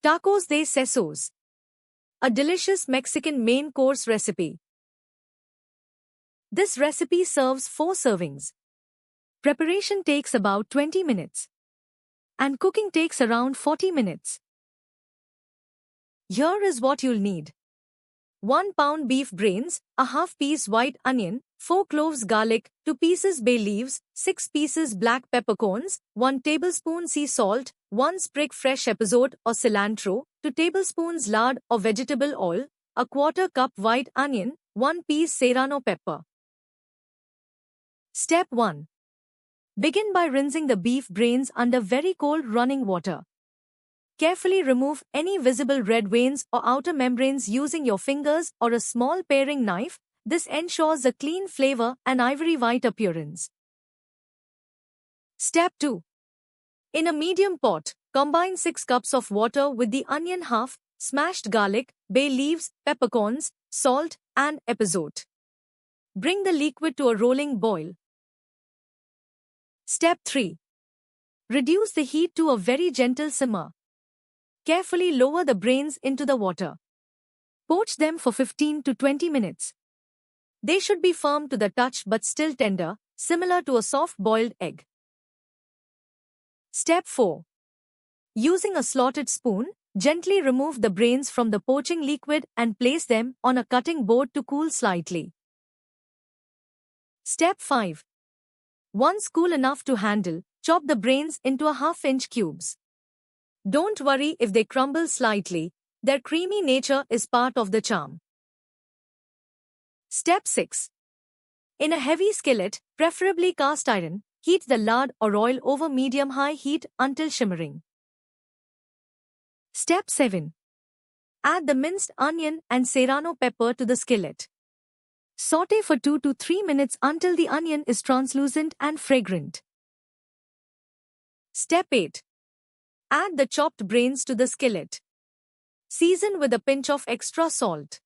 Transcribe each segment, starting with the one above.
Tacos de Sesos. A delicious Mexican main course recipe. This recipe serves 4 servings. Preparation takes about 20 minutes. And cooking takes around 40 minutes. Here is what you'll need. 1 pound beef brains, a half piece white onion, 4 cloves garlic, 2 pieces bay leaves, 6 pieces black peppercorns, 1 tablespoon sea salt, 1 sprig fresh episode or cilantro, 2 tablespoons lard or vegetable oil, a quarter cup white onion, 1 piece serrano pepper. Step 1. Begin by rinsing the beef brains under very cold running water. Carefully remove any visible red veins or outer membranes using your fingers or a small paring knife. This ensures a clean flavor and ivory white appearance. Step 2. In a medium pot, combine 6 cups of water with the onion half, smashed garlic, bay leaves, peppercorns, salt, and episode. Bring the liquid to a rolling boil. Step 3. Reduce the heat to a very gentle simmer. Carefully lower the brains into the water. Poach them for 15 to 20 minutes. They should be firm to the touch but still tender, similar to a soft-boiled egg. Step 4. Using a slotted spoon, gently remove the brains from the poaching liquid and place them on a cutting board to cool slightly. Step 5. Once cool enough to handle, chop the brains into a half-inch cubes. Don't worry if they crumble slightly, their creamy nature is part of the charm. Step 6. In a heavy skillet, preferably cast iron, heat the lard or oil over medium-high heat until shimmering. Step 7. Add the minced onion and serrano pepper to the skillet. Sauté for 2 to 3 minutes until the onion is translucent and fragrant. Step 8. Add the chopped brains to the skillet. Season with a pinch of extra salt.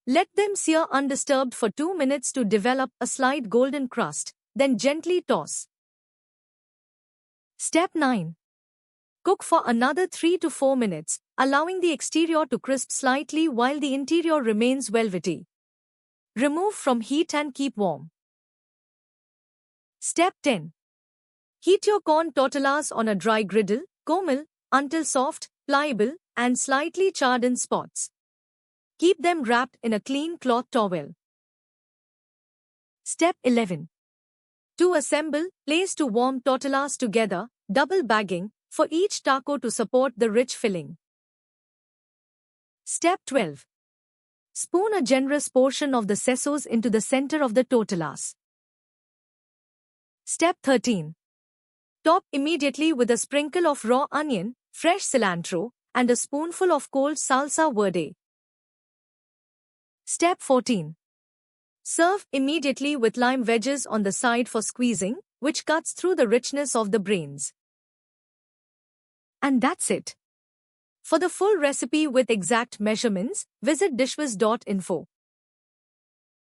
Let them sear undisturbed for 2 minutes to develop a slight golden crust, then gently toss. Step 9. Cook for another 3 to 4 minutes, allowing the exterior to crisp slightly while the interior remains velvety. Remove from heat and keep warm. Step 10. Heat your corn tortillas on a dry griddle, comal, until soft, pliable, and slightly charred in spots. Keep them wrapped in a clean cloth towel. Step 11. To assemble, place 2 warm tortillas together, double bagging, for each taco to support the rich filling. Step 12. Spoon a generous portion of the sesos into the center of the tortillas. Step 13. Top immediately with a sprinkle of raw onion, fresh cilantro, and a spoonful of cold salsa verde. Step 14. Serve immediately with lime wedges on the side for squeezing, which cuts through the richness of the brains. And that's it. For the full recipe with exact measurements, visit dishwiz.info.